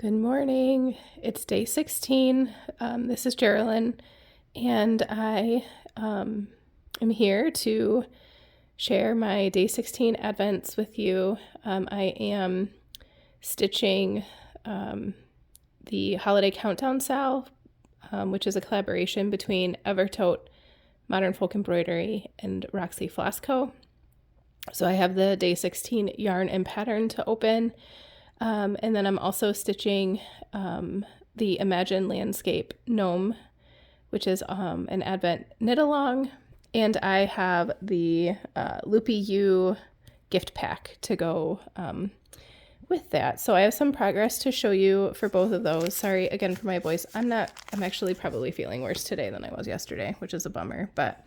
Good morning. It's day 16. This is Geraldine, and I am here to share my day 16 advents with you. I am stitching the Holiday Countdown Salve, which is a collaboration between Evertote, Modern Folk Embroidery, and Roxy Floss Co. So I have the day 16 yarn and pattern to open. And then I'm also stitching the Imagine Landscape Gnome, which is an Advent knit along, and I have the Loopy U gift pack to go with that. So I have some progress to show you for both of those. Sorry again for my voice. I'm actually probably feeling worse today than I was yesterday, which is a bummer, but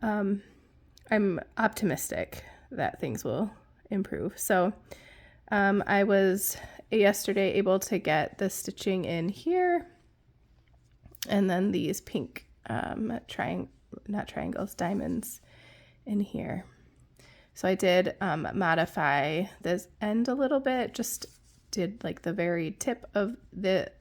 I'm optimistic that things will improve. So I was yesterday able to get the stitching in here, and then these pink diamonds in here. So I did modify this end a little bit, just did like the very tip of the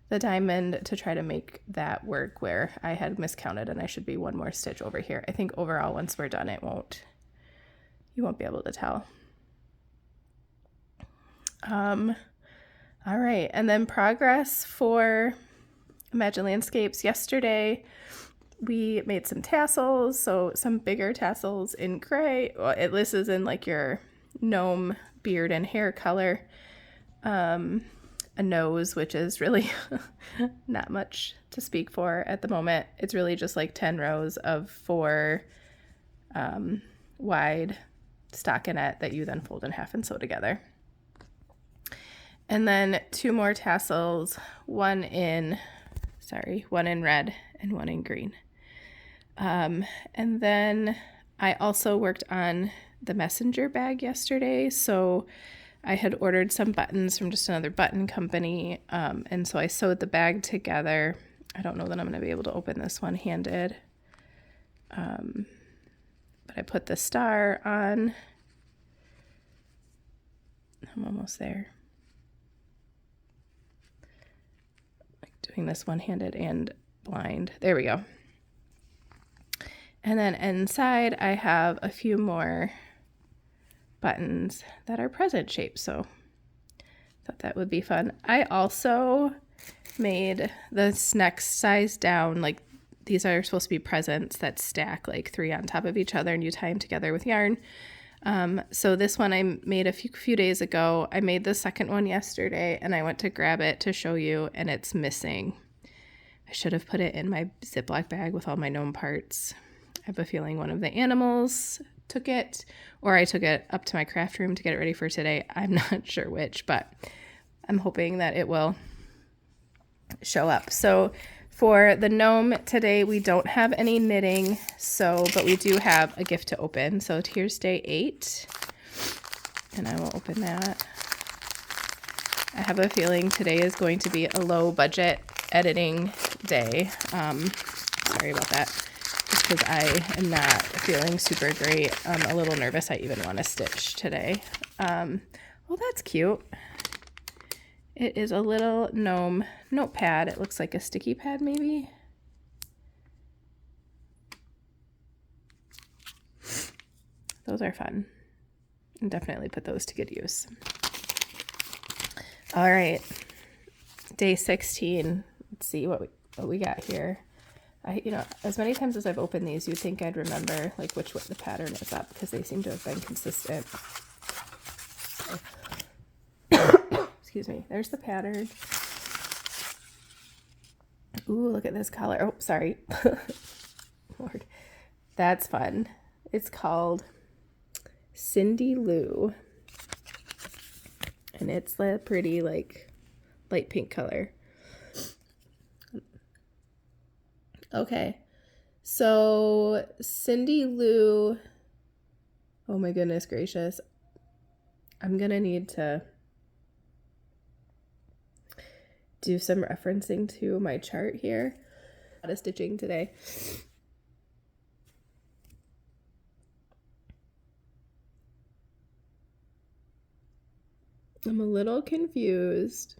diamond to try to make that work where I had miscounted and I should be one more stitch over here. I think overall once we're done you won't be able to tell. All right, and then progress for Imagine Landscapes. Yesterday we made some tassels, so some bigger tassels in gray. Well, this is in like your gnome beard and hair color. A nose, which is really not much to speak for at the moment. It's really just like 10 rows of 4 wide stockinette that you then fold in half and sew together. And then 2 more tassels, one in red and one in green. And then I also worked on the messenger bag yesterday. So I had ordered some buttons from just another button company. And so I sewed the bag together. I don't know that I'm going to be able to open this one-handed. But I put the star on. I'm almost there. Doing this one-handed and blind. There we go. And then inside I have a few more buttons that are present shaped, so thought that would be fun. I also made this next size down, like these are supposed to be presents that stack like 3 on top of each other and you tie them together with yarn. So this one I made a few days ago. I made the second one yesterday and I went to grab it to show you and it's missing. I should have put it in my Ziploc bag with all my gnome parts. I have a feeling one of the animals took it, or I took it up to my craft room to get it ready for today. I'm not sure which, but I'm hoping that it will show up. So for the gnome today, we don't have any knitting, but we do have a gift to open. So here's day 8, and I will open that. I have a feeling today is going to be a low budget editing day. Sorry about that, just because I am not feeling super great. I'm a little nervous I even want to stitch today. Well, that's cute. It is a little gnome notepad. It looks like a sticky pad, maybe. Those are fun. And definitely put those to good use. All right, day 16. Let's see what we got here. As many times as I've opened these, you'd think I'd remember like which way the pattern is up because they seem to have been consistent. Excuse me. There's the pattern. Ooh, look at this color. Oh, sorry. Lord. That's fun. It's called Cindy Lou. And it's the pretty, like, light pink color. Okay. So, Cindy Lou. Oh my goodness gracious. I'm going to need to do some referencing to my chart here. A lot of stitching today. I'm a little confused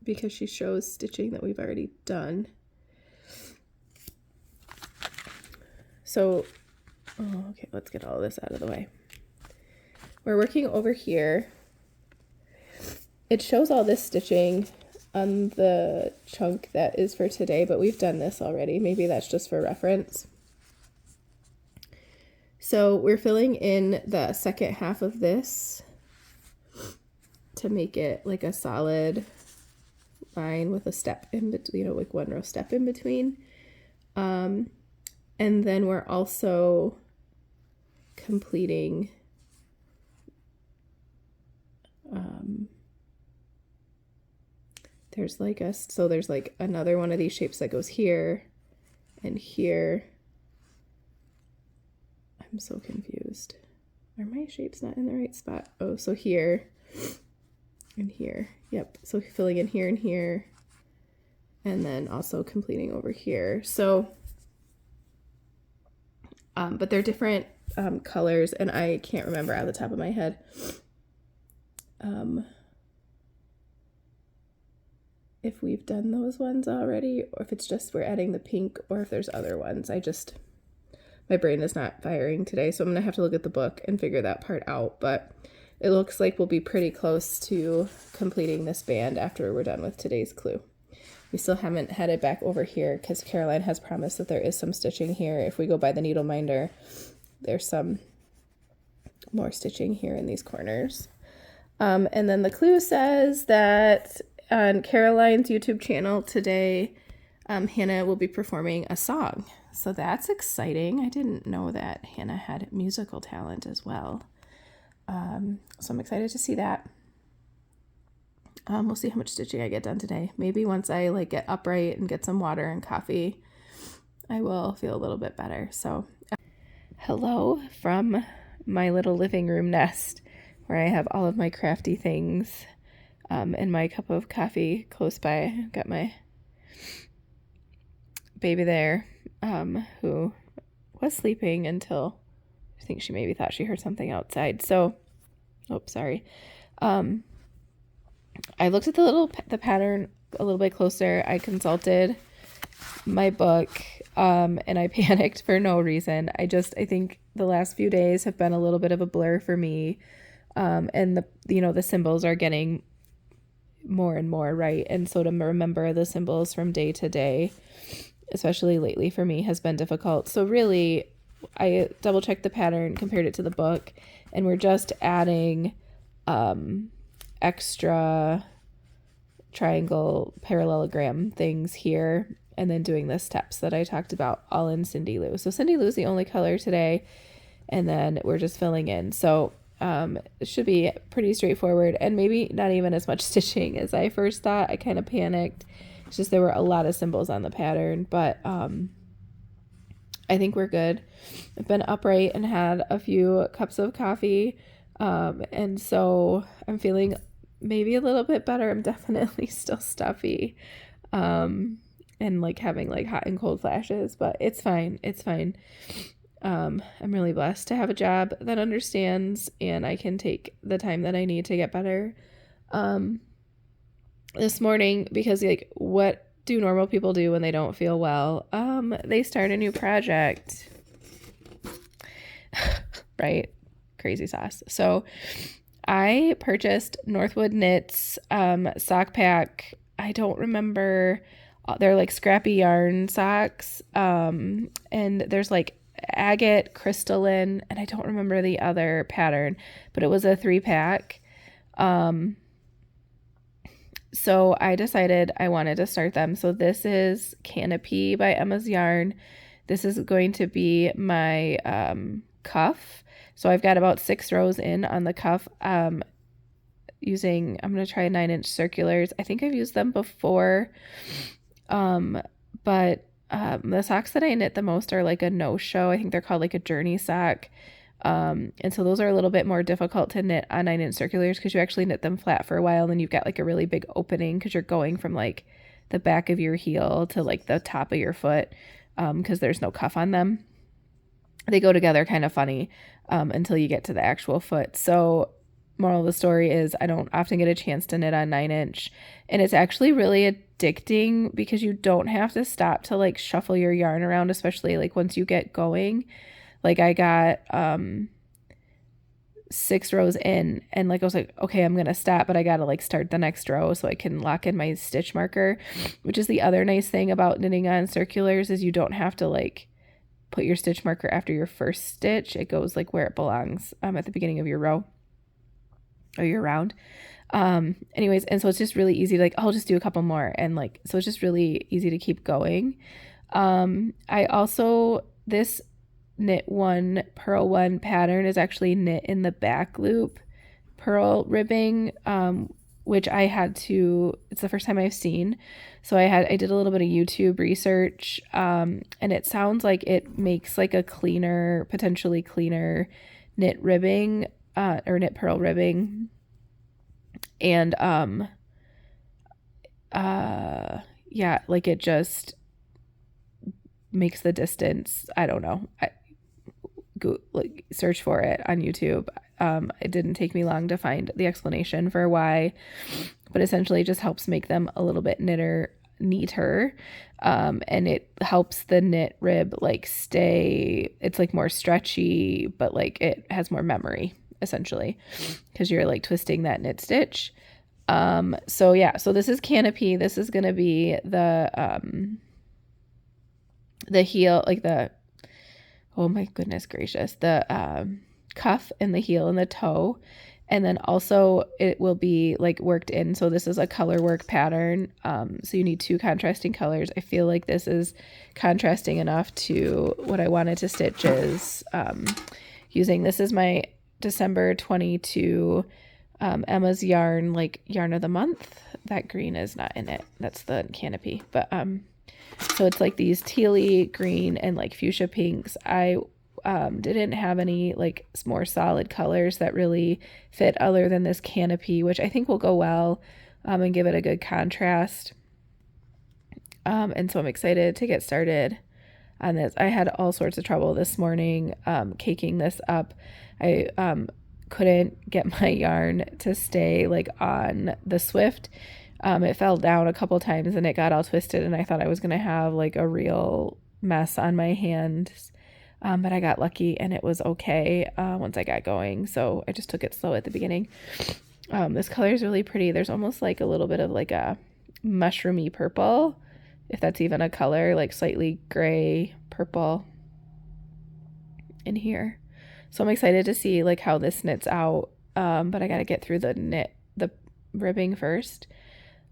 because she shows stitching that we've already done. So, oh, okay, let's get all this out of the way. We're working over here. It shows all this stitching on the chunk that is for today, but we've done this already. Maybe that's just for reference. So we're filling in the second half of this to make it like a solid line with a step in between, like one row step in between. And then we're also completing there's like another one of these shapes that goes here and here. I'm so confused. Are my shapes not in the right spot? Oh, so here and here. Yep. So filling in here and here, and then also completing over here. So, but they're different colors, and I can't remember out of the top of my head. If we've done those ones already, or if it's just we're adding the pink, or if there's other ones. My brain is not firing today, so I'm gonna have to look at the book and figure that part out, but it looks like we'll be pretty close to completing this band after we're done with today's clue. We still haven't headed back over here because Caroline has promised that there is some stitching here. If we go by the needle minder, there's some more stitching here in these corners. And then the clue says that on Caroline's YouTube channel today, Hannah will be performing a song. So that's exciting. I didn't know that Hannah had musical talent as well. So I'm excited to see that. We'll see how much stitching I get done today. Maybe once I like get upright and get some water and coffee, I will feel a little bit better. So hello from my little living room nest where I have all of my crafty things and my cup of coffee close by. Got my baby there who was sleeping until I think she maybe thought she heard something outside. So, sorry. I looked at the pattern a little bit closer. I consulted my book and I panicked for no reason. I think the last few days have been a little bit of a blur for me. And the symbols are getting more and more right. And so to remember the symbols from day to day, especially lately for me, has been difficult. So really, I double checked the pattern, compared it to the book, and we're just adding extra triangle parallelogram things here, and then doing the steps that I talked about all in Cindy Lou. So Cindy Lou's the only color today, and then we're just filling in. So it should be pretty straightforward, and maybe not even as much stitching as I first thought. I kind of panicked. It's just there were a lot of symbols on the pattern, but I think we're good. I've been upright and had a few cups of coffee, and so I'm feeling maybe a little bit better. I'm definitely still stuffy and like having like hot and cold flashes, but it's fine. I'm really blessed to have a job that understands, and I can take the time that I need to get better. This morning, because like, what do normal people do when they don't feel well? They start a new project, right? Crazy sauce. So I purchased Northwood Knits sock pack. I don't remember. They're like scrappy yarn socks. And there's like agate, crystalline, and I don't remember the other pattern, but it was a 3-pack. So I decided I wanted to start them. So this is Canopy by Emma's Yarn. This is going to be my cuff. So I've got about 6 rows in on the cuff. I'm going to try 9-inch circulars. I think I've used them before. But the socks that I knit the most are like a no-show. I think they're called like a journey sock. And so those are a little bit more difficult to knit on 9-inch circulars because you actually knit them flat for a while, and then you've got like a really big opening because you're going from like the back of your heel to like the top of your foot because there's no cuff on them. They go together kind of funny until you get to the actual foot. So moral of the story is I don't often get a chance to knit on 9-inch, and it's actually really addicting because you don't have to stop to like shuffle your yarn around, especially like once you get going. Like I got 6 rows in, and like I was like, okay, I'm gonna stop, but I gotta like start the next row so I can lock in my stitch marker, which is the other nice thing about knitting on circulars is you don't have to like put your stitch marker after your first stitch. It goes like where it belongs at the beginning of your row or your round. Anyways, and so it's just really easy to like, I'll just do a couple more, and like so it's just really easy to keep going. I also, this knit 1 purl 1 pattern is actually knit in the back loop purl ribbing, which I had to, it's the first time I've seen, so I did a little bit of YouTube research, and it sounds like it makes like a cleaner, potentially cleaner knit ribbing, or knit purl ribbing, and yeah, like it just makes the distance, I don't know, like search for it on YouTube. It didn't take me long to find the explanation for why, but essentially it just helps make them a little bit neater, and it helps the knit rib like stay, it's like more stretchy, but like it has more memory essentially because you're like twisting that knit stitch. So yeah, so this is Canopy. This is gonna be the heel, like the, oh my goodness gracious, the cuff and the heel and the toe, and then also it will be like worked in, so this is a color work pattern, so you need 2 contrasting colors. I feel like this is contrasting enough to what I wanted to stitch is using, this is my December 22 Emma's yarn, like yarn of the month. That green is not in it, that's the Canopy, but so it's like these tealy green and like fuchsia pinks. I didn't have any like more solid colors that really fit other than this Canopy, which I think will go well and give it a good contrast. And so I'm excited to get started on this. I had all sorts of trouble this morning caking this up. I couldn't get my yarn to stay like on the Swift. It fell down a couple times and it got all twisted, and I thought I was going to have like a real mess on my hands. But I got lucky and it was okay once I got going. So I just took it slow at the beginning. This color is really pretty. There's almost like a little bit of like a mushroomy purple, if that's even a color, like slightly gray purple in here. So I'm excited to see like how this knits out. But I got to get through the ribbing first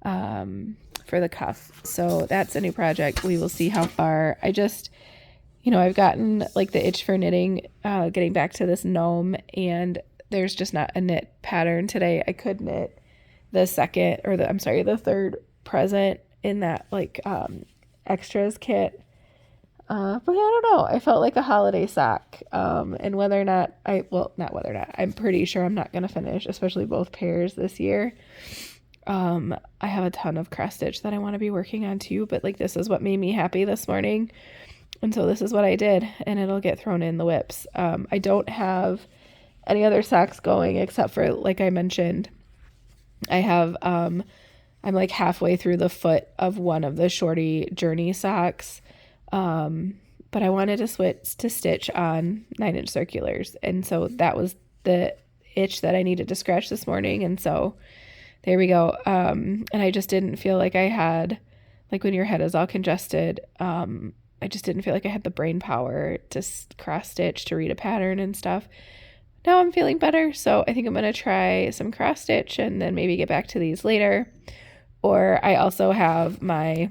for the cuff. So that's a new project. We will see how far. I just, I've gotten like the itch for knitting, getting back to this gnome, and there's just not a knit pattern today. I could knit the third present in that like extras kit. But I don't know. I felt like a holiday sock. And I'm pretty sure I'm not going to finish, especially both pairs this year. I have a ton of cross stitch that I want to be working on too, but like this is what made me happy this morning. And so this is what I did, and it'll get thrown in the whips. I don't have any other socks going except for, like I mentioned, I have, I'm like halfway through the foot of one of the Shorty Journey socks. But I wanted to switch to stitch on 9-inch circulars. And so that was the itch that I needed to scratch this morning. And so there we go. And I just didn't feel like I had, like when your head is all congested, I just didn't feel like I had the brain power to cross stitch, to read a pattern and stuff. Now I'm feeling better. So I think I'm going to try some cross stitch and then maybe get back to these later. Or I also have my,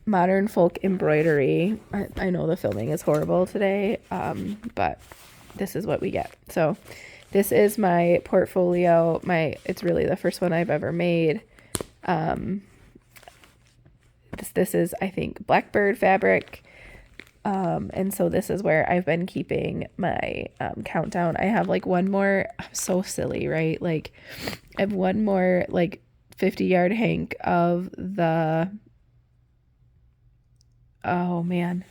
modern folk embroidery. I know the filming is horrible today, but this is what we get. So this is my portfolio. It's really the first one I've ever made. This is, I think, Blackbird fabric. And so this is where I've been keeping my countdown. I have like one more, I'm so silly, right? Like I have one more like 50-yard hank of the, oh man,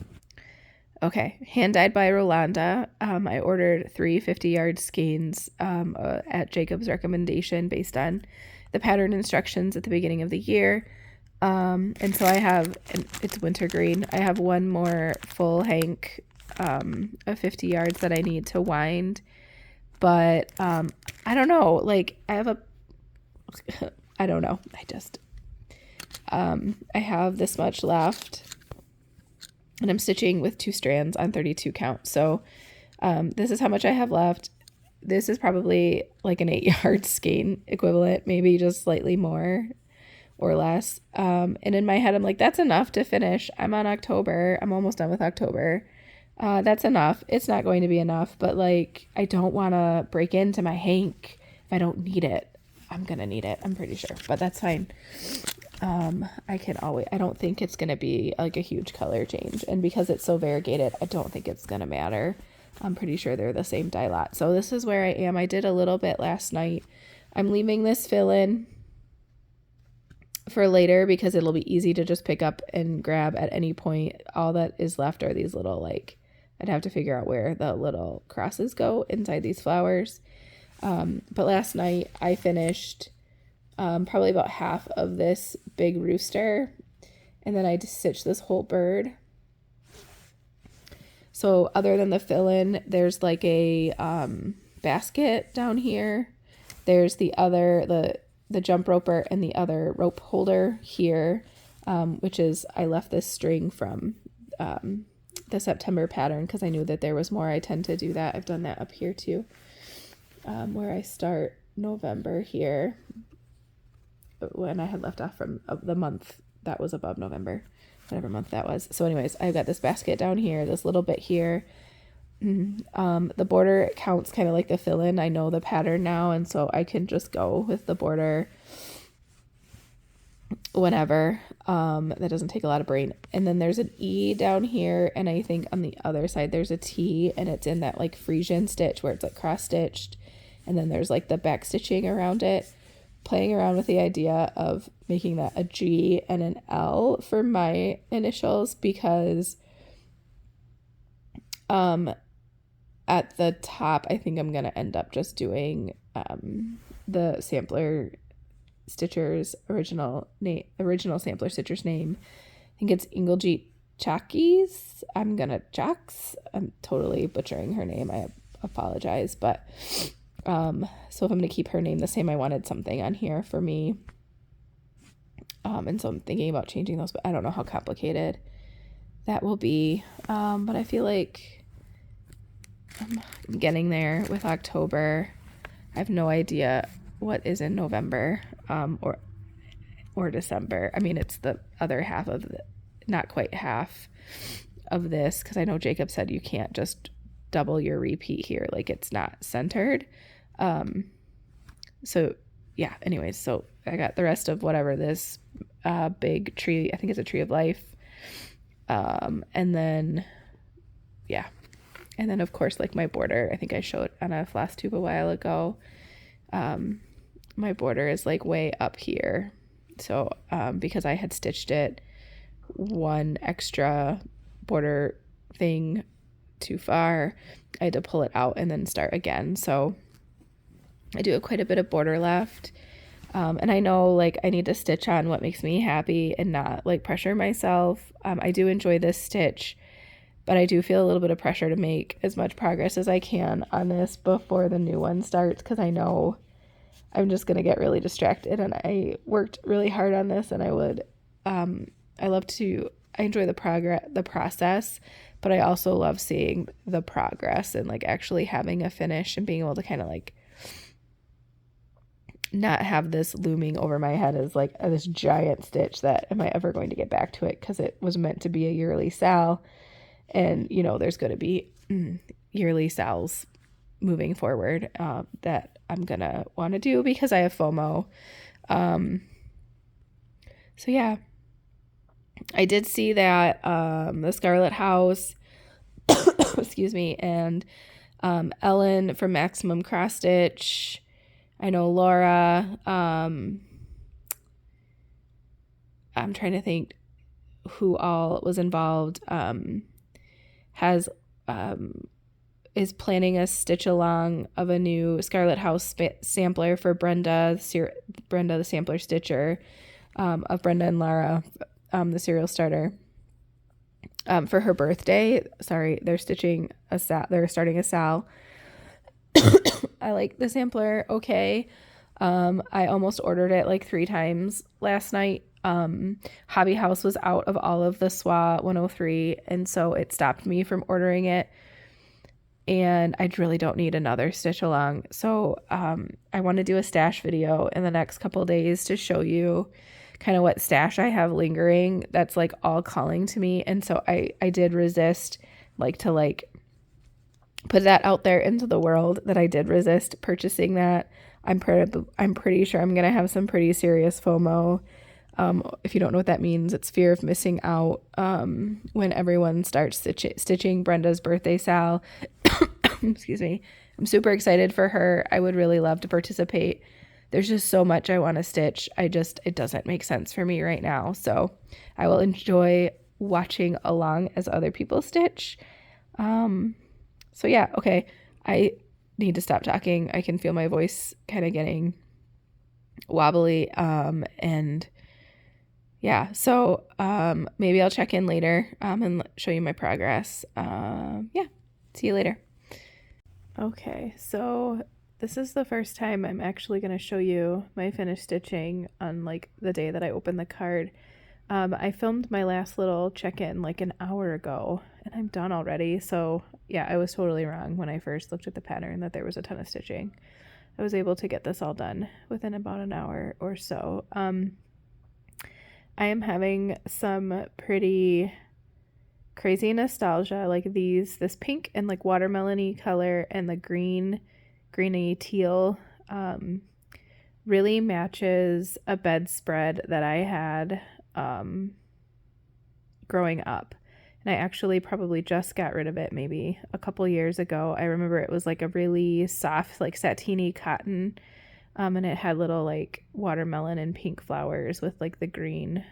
Okay, hand dyed by Rolanda. I ordered 3 50-yard skeins at Jacob's recommendation based on the pattern instructions at the beginning of the year. And so I have, it's wintergreen. I have one more full hank of 50 yards that I need to wind. But I don't know, like I have I don't know. I have this much left. And I'm stitching with 2 strands on 32 count. So this is how much I have left. This is probably like an 8-yard skein equivalent, maybe just slightly more or less. And in my head, I'm like, that's enough to finish. I'm on October. I'm almost done with October. That's enough. It's not going to be enough, but like, I don't want to break into my hank if I don't need it. I'm going to need it. I'm pretty sure, but that's fine. I don't think it's going to be like a huge color change. And because it's so variegated, I don't think it's going to matter. I'm pretty sure they're the same dye lot. So this is where I am. I did a little bit last night. I'm leaving this fill in for later because it'll be easy to just pick up and grab at any point. All that is left are these little, like, I'd have to figure out where the little crosses go inside these flowers. But last night I finished probably about half of this big rooster, and then I just stitched this whole bird. So other than the fill-in, there's like a basket down here. There's the jump roper and the other rope holder here, which is, I left this string from the September pattern because I knew that there was more. I tend to do that. I've done that up here too, where I start November here when I had left off from the month that was above November, whatever month that was. So anyways, I've got this basket down here, this little bit here. The border counts kind of like the fill-in. I know the pattern now, and so I can just go with the border whenever. That doesn't take a lot of brain. And then there's an E down here, and I think on the other side there's a T, and it's in that like Frisian stitch where it's like cross-stitched, and then there's like the back stitching around it. Playing around with the idea of making that a G and an L for my initials, because at the top I think I'm gonna end up just doing the sampler stitcher's original sampler stitcher's name. I think it's Inglejeet Chakis. I'm totally butchering her name. I apologize, but so if I'm going to keep her name the same, I wanted something on here for me. And so I'm thinking about changing those, but I don't know how complicated that will be. But I feel like I'm getting there with October. I have no idea what is in November, or December. I mean, it's the other half of not quite half of this, because I know Jacob said you can't just double your repeat here, like it's not centered. So yeah, anyways, so I got the rest of whatever this big tree, I think it's a tree of life, and then of course, like my border, I think I showed on a floss tube a while ago. My border is like way up here, so because I had stitched it one extra border thing too far, I had to pull it out and then start again. So I do have quite a bit of border left, and I know like I need to stitch on what makes me happy and not like pressure myself. I do enjoy this stitch, but I do feel a little bit of pressure to make as much progress as I can on this before the new one starts, because I know I'm just gonna get really distracted. And I worked really hard on this, and I enjoy the process, but I also love seeing the progress and like actually having a finish and being able to kind of like not have this looming over my head as like this giant stitch that am I ever going to get back to it, because it was meant to be a yearly sal, and you know there's going to be yearly sals moving forward that I'm gonna want to do because I have FOMO. So yeah, I did see that the Scarlet House excuse me, and Ellen from Maximum Cross Stitch, I know Laura, I'm trying to think who all was involved, is planning a stitch along of a new Scarlet House sampler for Brenda the sampler stitcher, of Brenda and Lara, the serial starter, for her birthday. Sorry, they're starting a Sal. I like the sampler. Okay. I almost ordered it like 3 times last night. Hobby House was out of all of the SWA 103, and so it stopped me from ordering it. And I really don't need another stitch along. So I want to do a stash video in the next couple days to show you kind of what stash I have lingering that's like all calling to me. And so I did resist to put that out there into the world, that I did resist purchasing that. I'm pretty sure I'm going to have some pretty serious FOMO. If you don't know what that means, it's fear of missing out when everyone starts stitching Brenda's birthday Sal. Excuse me. I'm super excited for her. I would really love to participate. There's just so much I want to stitch. It doesn't make sense for me right now. So I will enjoy watching along as other people stitch. So yeah, okay. I need to stop talking. I can feel my voice kind of getting wobbly. And yeah, so maybe I'll check in later and show you my progress. Yeah, see you later. Okay, so this is the first time I'm actually going to show you my finished stitching on like the day that I opened the card. I filmed my last little check-in like an hour ago, and I'm done already. So yeah, I was totally wrong when I first looked at the pattern that there was a ton of stitching. I was able to get this all done within about an hour or so. I am having some pretty crazy nostalgia, like this pink and like watermelon-y color and the greeny teal really matches a bedspread that I had growing up. And I actually probably just got rid of it maybe a couple years ago. I remember it was like a really soft, like satiny cotton, and it had little like watermelon and pink flowers with like the green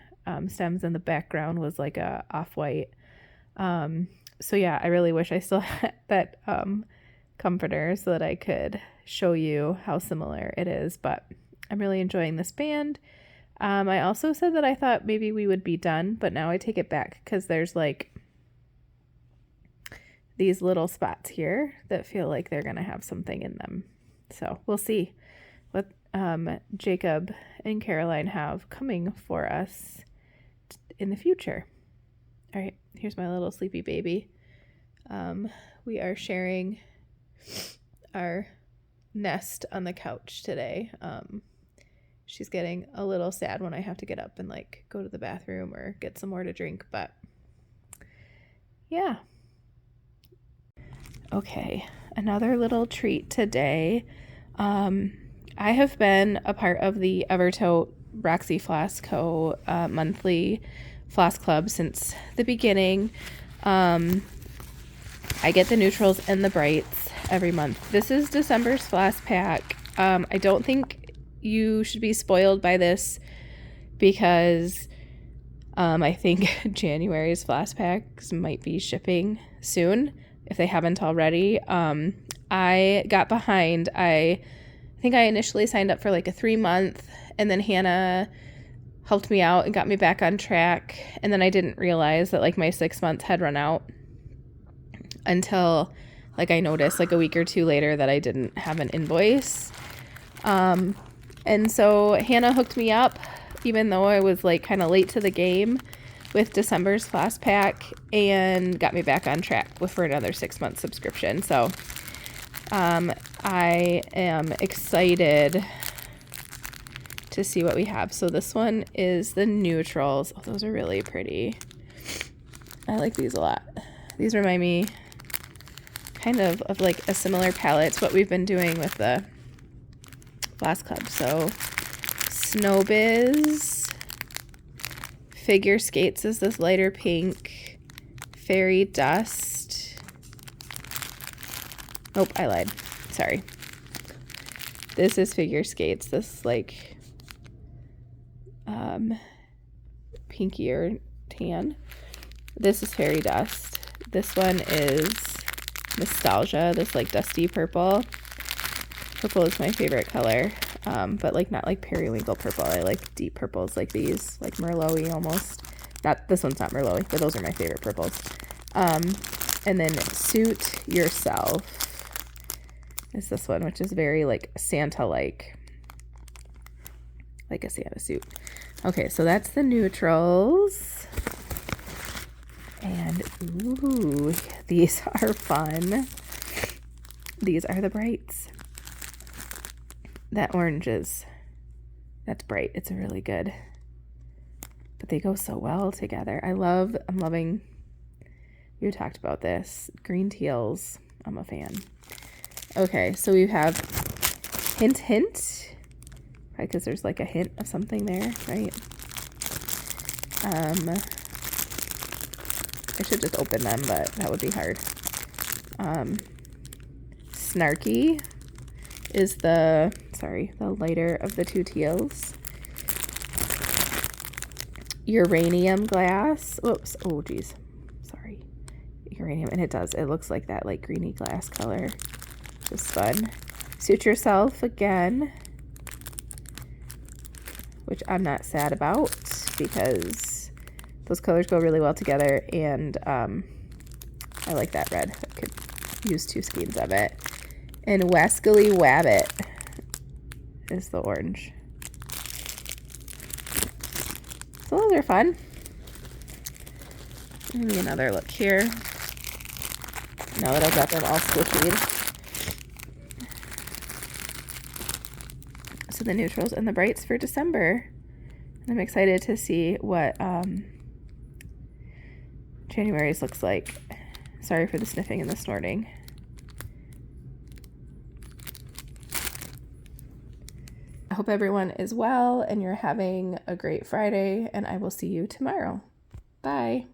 stems, and the background was like a off-white. So yeah, I really wish I still had that comforter so that I could show you how similar it is, but I'm really enjoying this band. I also said that I thought maybe we would be done, but now I take it back because there's like these little spots here that feel like they're gonna have something in them. So we'll see what Jacob and Caroline have coming for us in the future. All right, here's my little sleepy baby. We are sharing our nest on the couch today. She's getting a little sad when I have to get up and like go to the bathroom or get some more to drink, but yeah. Okay, another little treat today. I have been a part of the Evertote Roxy Floss Co. Monthly Floss Club since the beginning. I get the neutrals and the brights every month. This is December's floss pack. I don't think you should be spoiled by this because I think January's floss packs might be shipping soon if they haven't already. I got behind. I think I initially signed up for like a 3-month, and then Hannah helped me out and got me back on track. And then I didn't realize that like my 6 months had run out until like I noticed like a week or two later that I didn't have an invoice. And so Hannah hooked me up, even though I was like kind of late to the game with December's floss pack, and got me back on track for another 6-month subscription. So I am excited to see what we have. So this one is the neutrals. Oh, those are really pretty. I like these a lot. These remind me kind of like a similar palette to what we've been doing with the Floss Club. So Snow Biz, Figure Skates is this lighter pink, Fairy Dust. Nope, I lied. Sorry. This is Figure Skates, this like pinkier tan. This is Fairy Dust. This one is Nostalgia, this like dusty purple. Purple is my favorite color, but like not like periwinkle purple. I like deep purples like these, like Merlot-y almost. Not, this one's not Merlot-y, but those are my favorite purples. And then Suit Yourself is this one, which is very like Santa-like. Like a Santa suit. Okay, so that's the neutrals. And ooh, these are fun. These are the brights. That orange that's bright. It's really good. But they go so well together. I'm loving, you talked about this. Green teals, I'm a fan. Okay, so we have Hint Hint. Probably because there's like a hint of something there, right? I should just open them, but that would be hard. Snarky is the lighter of the two teals. Uranium glass. Oops. Oh, geez. Sorry. Uranium. And it looks like that like greeny glass color. Just fun. Suit Yourself again, which I'm not sad about because those colors go really well together, and I like that red. I could use 2 skeins of it. And Wascally Wabbit is the orange. So those are fun. Maybe another look here. Now that I've got them all squishied. So the neutrals and the brights for December. And I'm excited to see what January's looks like. Sorry for the sniffing and the snorting. I hope everyone is well and you're having a great Friday, and I will see you tomorrow. Bye.